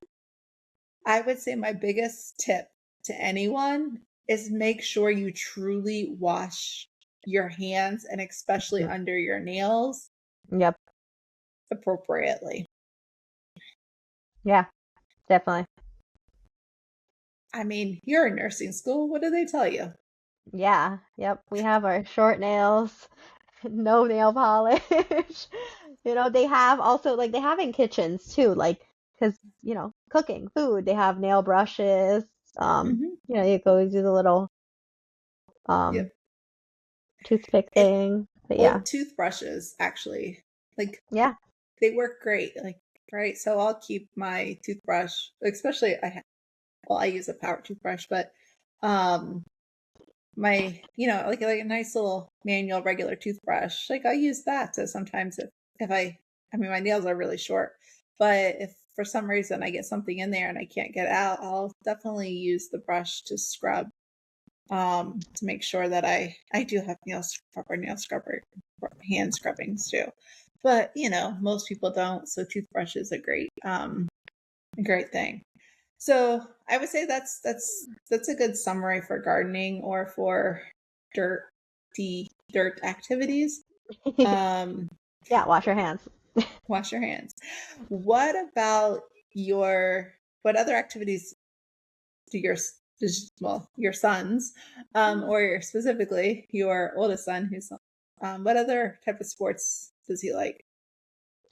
I would say my biggest tip to anyone is make sure you truly wash your hands, and especially under your nails, Yep. appropriately. Yeah, definitely. I mean, you're in nursing school. What do they tell you? Yeah. Yep. We have our short nails, no nail polish. They have also, like, they have in kitchens too, like, because, cooking food, they have nail brushes. You go do the little um Yep. toothpick And Thing. But yeah. old toothbrushes, actually, like, Yeah. they work great. Like, right. So I'll keep my toothbrush, especially I use a power toothbrush, but my, like a nice little manual regular toothbrush, like I use that to sometimes if I mean, my nails are really short, but if for some reason I get something in there and I can't get out, I'll definitely use the brush to scrub, to make sure that I do have nail scrubber, hand scrubbings too. But most people don't, so toothbrush is a great thing. So I would say that's a good summary for gardening or for dirt activities. Yeah, wash your hands. Wash your hands. What about what other activities do your sons, or specifically your oldest son, what other type of sports does he like?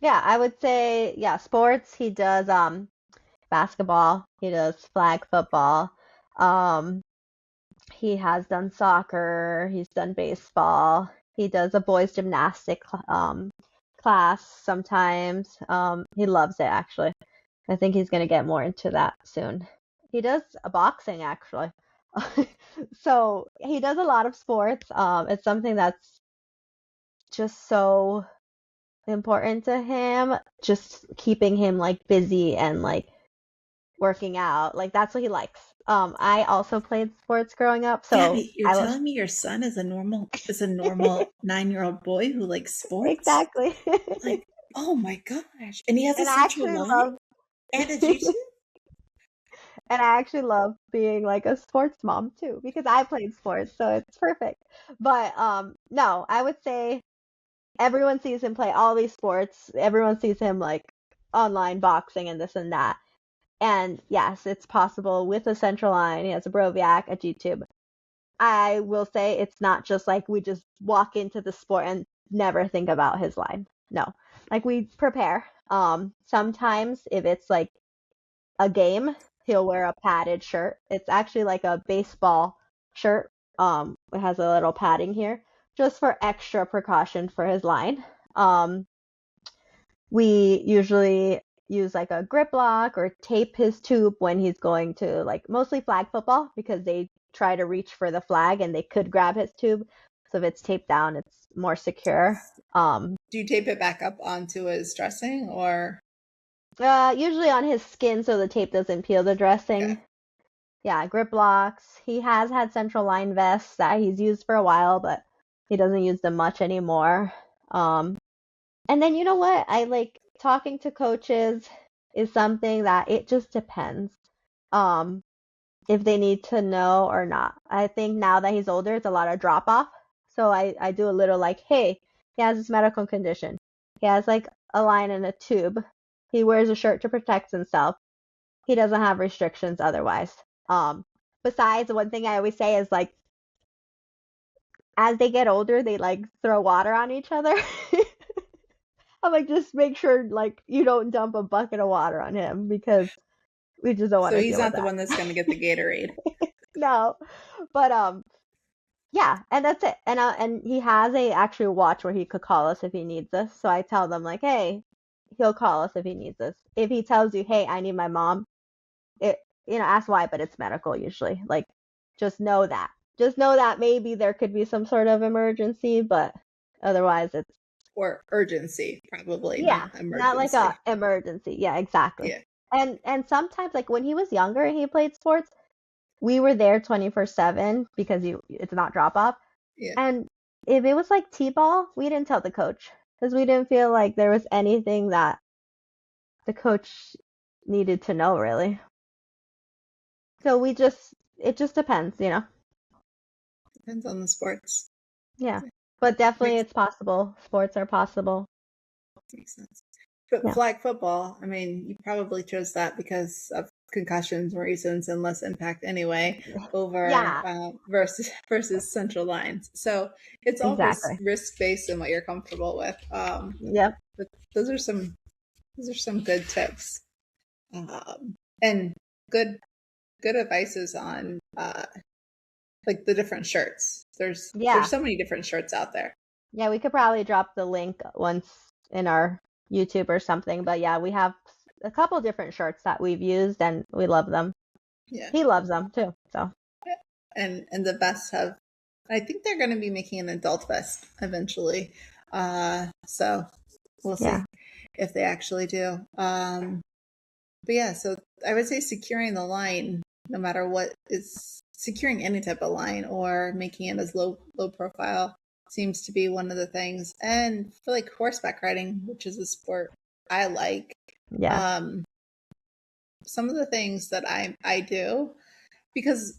Yeah, I would say, yeah, sports. He does basketball. He does flag football. Um, he has done soccer. He's done baseball. He does a boys gymnastic class sometimes. He loves it, actually. I think he's gonna get more into that soon. He does a boxing, actually. So he does a lot of sports. It's something that's just so important to him, just keeping him like busy and like working out. Like that's what he likes. I also played sports growing up, so Gabby, you're telling me your son is a normal 9-year-old boy who likes sports? exactly. Like, oh my gosh. And he has a And I central actually line love and a G-tube? and I actually love being like a sports mom too because I played sports, so it's perfect. But no, I would say everyone sees him play all these sports. Everyone sees him like online boxing and this and that. And yes, it's possible with a central line. He has a Broviac, a G-tube. I will say it's not just like we just walk into the sport and never think about his line. No, like we prepare. Sometimes if it's like a game, he'll wear a padded shirt. It's actually like a baseball shirt. It has a little padding here just for extra precaution for his line. We usually use like a grip lock or tape his tube when he's going to like mostly flag football because they try to reach for the flag and they could grab his tube. So if it's taped down, it's more secure. Do you tape it back up onto his dressing or? Usually on his skin so the tape doesn't peel the Okay. dressing. Yeah, grip locks. He has had central line vests that he's used for a while, but he doesn't use them much anymore. And then you know what? I like talking to coaches is something that it just depends. Um, if they need to know or not. I think now that he's older, it's a lot of drop off. So I do a little like, hey, he has this medical condition. He has like a line and a tube. He wears a shirt to protect himself. He doesn't have restrictions otherwise. Besides, one thing I always say is like, as they get older, they like throw water on each other. I'm like, just make sure like you don't dump a bucket of water on him because we just don't want So to he's deal with not the that. one that's going to get the Gatorade. No, but yeah, and that's it. And he has a actual watch where he could call us if he needs us. So I tell them like, hey, he'll call us if he needs us. If he tells you, hey, I need my mom, it ask why, but it's medical usually. Like, just know that. Just know that maybe there could be some sort of emergency, but otherwise it's Or urgency, probably, yeah, not not like a emergency. emergency. Yeah, exactly. Yeah. And sometimes like when he was younger and he played sports, we were there 24/7 because it's not drop off. Yeah. And if it was like T-ball, we didn't tell the coach because we didn't feel like there was anything that the coach needed to know really. So it just depends. Depends on the sports. Yeah. But definitely Makes it's possible. Sports are possible. makes sense. But Yeah. flag football, I mean, you probably chose that because of concussions reasons and less impact anyway over Yeah, versus central lines. So it's all exactly. risk based in what you're comfortable with. Yep. But those are some good tips, and good good advices on like the different shirts. There's Yeah. so many different shirts out there. Yeah, we could probably drop the link once in our YouTube or something. But yeah, we have a couple different shirts that we've used and we love them. Yeah. He loves them too. So And the vests have, I think they're going to be making an adult vest eventually. So we'll see yeah. if they actually do. But yeah, so I would say securing the line, no matter what, is securing any type of line or making it as low profile seems to be one of the things. And for like horseback riding, which is a sport I like, Yeah. um, some of the things that I do, because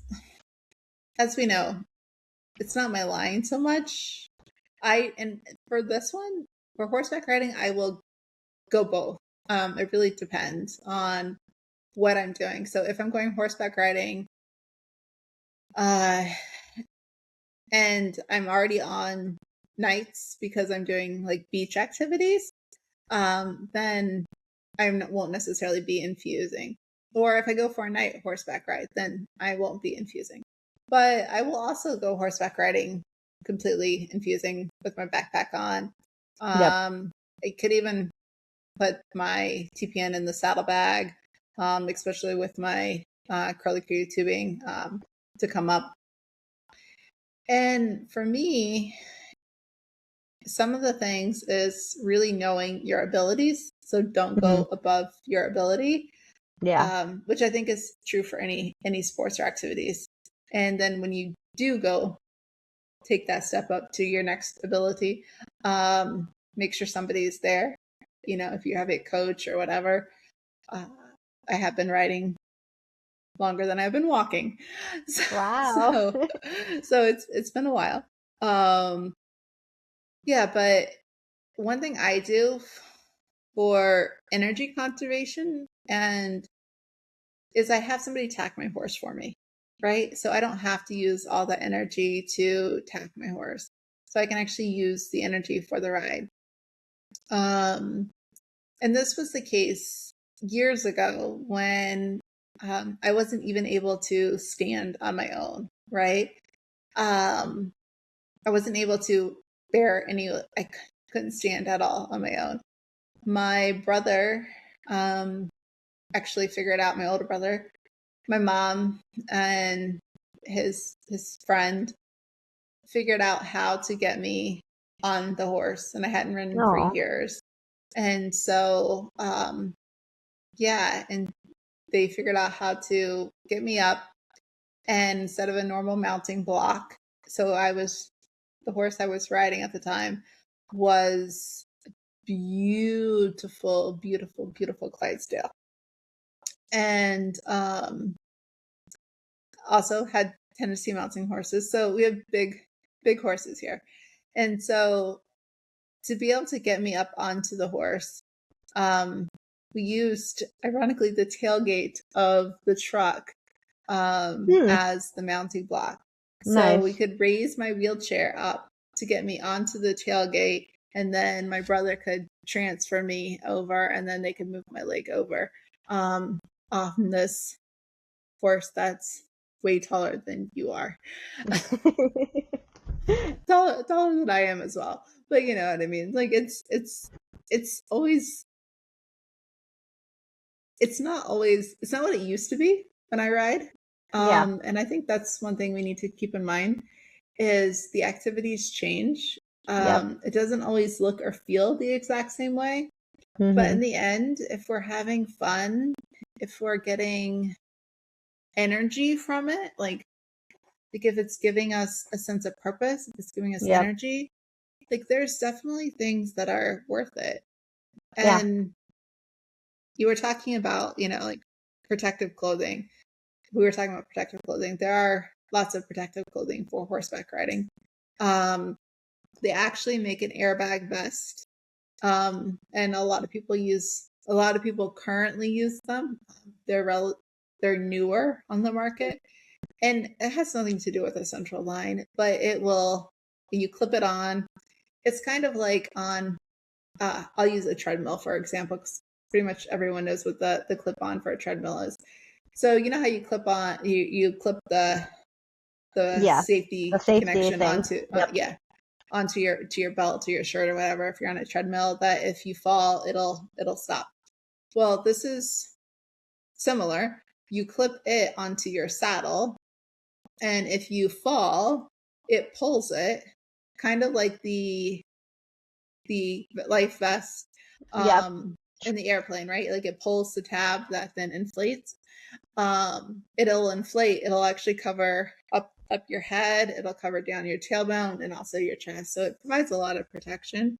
as we know, it's not my line so much. And for this one, for horseback riding, I will go both. It really depends on what I'm doing. So if I'm going horseback riding, uh, and I'm already on nights because I'm doing like beach activities, then I won't necessarily be infusing. Or if I go for a night horseback ride, then I won't be infusing. But I will also go horseback riding completely infusing with my backpack on. Yep. I could even put my TPN in the saddlebag, especially with my curlicue tubing to come up. And for me, some of the things is really knowing your abilities. So don't go above your ability. Yeah. which I think is true for any sports or activities. And then when you do go take that step up to your next ability, make sure somebody's there. You know, if you have a coach or whatever. I have been riding longer than I've been walking. Wow. So it's been a while. Yeah, but one thing I do for energy conservation and is I have somebody tack my horse for me, right? So I don't have to use all the energy to tack my horse. So I can actually use the energy for the ride. And this was the case years ago when I wasn't even able to stand on my own, right? I wasn't able to bear any, I couldn't stand at all on my own. My brother actually figured out, my older brother, my mom and his friend figured out how to get me on the horse, and I hadn't ridden for years. And so, yeah, and they figured out how to get me up, and instead of a normal mounting block, so the horse I was riding at the time was beautiful, beautiful, beautiful Clydesdale. And also had Tennessee mounting horses. So we have big horses here. And so to be able to get me up onto the horse, we used, ironically, the tailgate of the truck as the mounting block. So we could raise my wheelchair up to get me onto the tailgate, and then my brother could transfer me over, and then they could move my leg over on this horse that's way taller than you are. taller than I am as well. But you know what I mean? Like it's always, it's not what it used to be when I ride. And I think that's one thing we need to keep in mind is the activities change. It doesn't always look or feel the exact same way. But in the end, if we're having fun, if we're getting energy from it, like if it's giving us a sense of purpose, if it's giving us energy, like there's definitely things that are worth it. And you were talking about, you know, like protective clothing. We were talking about protective clothing. There are lots of protective clothing for horseback riding. They actually make an airbag vest. And a lot of people currently use them. They're newer on the market. And it has nothing to do with a central line, but you clip it on. It's kind of like on, I'll use a treadmill, for example, because pretty much everyone knows what the clip-on for a treadmill is. So you know how you clip on, you clip the safety connection onto, onto your belt, to your shirt or whatever, if you're on a treadmill, that if you fall, it'll stop. Well, this is similar. You clip it onto your saddle, and if you fall, it pulls it, kind of like the life vest in the airplane, right? Like it pulls the tab that then inflates. It'll inflate. It'll actually cover up your head. It'll cover down your tailbone and also your chest. So it provides a lot of protection.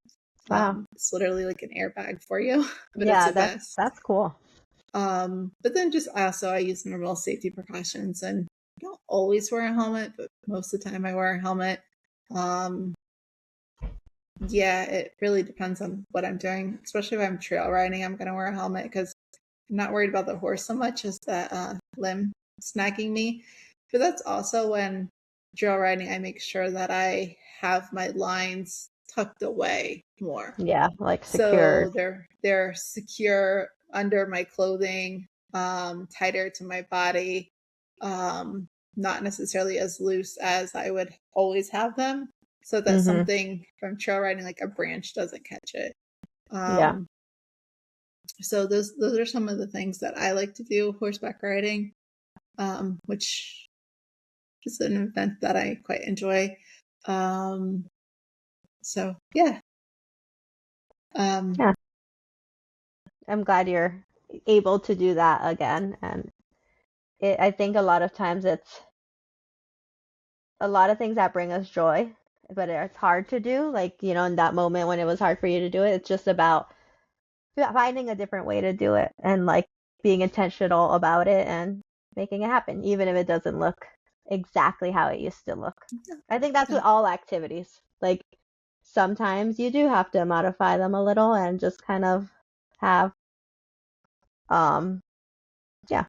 Wow. It's literally like an airbag for you, but it's a vest. That's cool. But then I use normal safety precautions, and I don't always wear a helmet, but most of the time I wear a helmet. Yeah, it really depends on what I'm doing. Especially if I'm trail riding, I'm going to wear a helmet because I'm not worried about the horse so much as that limb snagging me. But that's also when trail riding, I make sure that I have my lines tucked away more. Yeah, like secure. So they're secure under my clothing, tighter to my body, not necessarily as loose as I would always have them. So that something from trail riding, like a branch, doesn't catch it. So those are some of the things that I like to do horseback riding, which is an event that I quite enjoy. So yeah. I'm glad you're able to do that again. And I think a lot of times it's a lot of things that bring us joy, but it's hard to do. Like, in that moment when it was hard for you to do it, it's just about finding a different way to do it and like being intentional about it and making it happen, even if it doesn't look exactly how it used to look. I think that's with all activities. Like sometimes you do have to modify them a little and just kind of have yeah,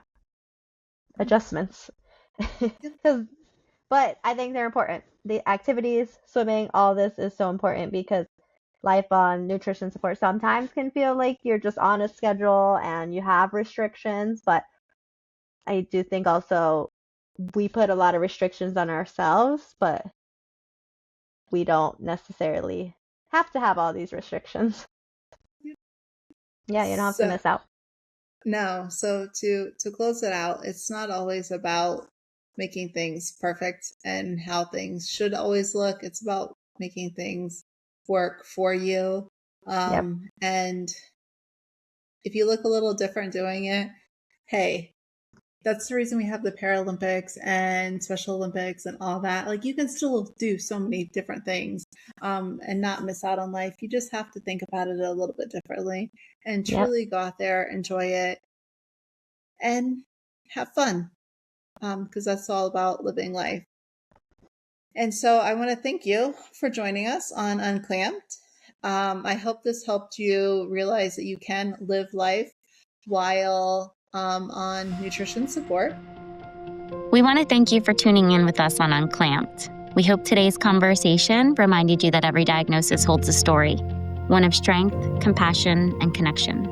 adjustments. But I think they're important. The activities, swimming, all this is so important because life on nutrition support sometimes can feel like you're just on a schedule and you have restrictions, but I do think also we put a lot of restrictions on ourselves, but we don't necessarily have to have all these restrictions. Yeah, you don't have to miss out. No, so to close it out, it's not always about making things perfect and how things should always look. It's about making things work for you. And if you look a little different doing it, hey, that's the reason we have the Paralympics and Special Olympics and all that. Like you can still do so many different things and not miss out on life. You just have to think about it a little bit differently and truly go out there, enjoy it, and have fun because that's all about living life. And so I want to thank you for joining us on Unclamped. I hope this helped you realize that you can live life while on nutrition support. We want to thank you for tuning in with us on Unclamped. We hope today's conversation reminded you that every diagnosis holds a story, one of strength, compassion, and connection.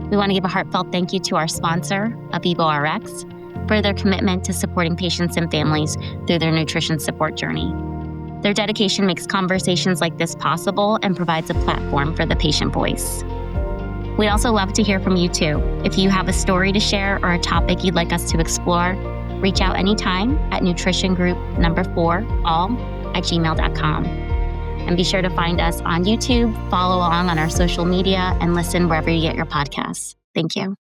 We want to give a heartfelt thank you to our sponsor, AvivoRx, for their commitment to supporting patients and families through their nutrition support journey. Their dedication makes conversations like this possible and provides a platform for the patient voice. We'd also love to hear from you too. If you have a story to share or a topic you'd like us to explore, reach out anytime at nutritiongroup4all@gmail.com. And be sure to find us on YouTube, follow along on our social media, and listen wherever you get your podcasts. Thank you.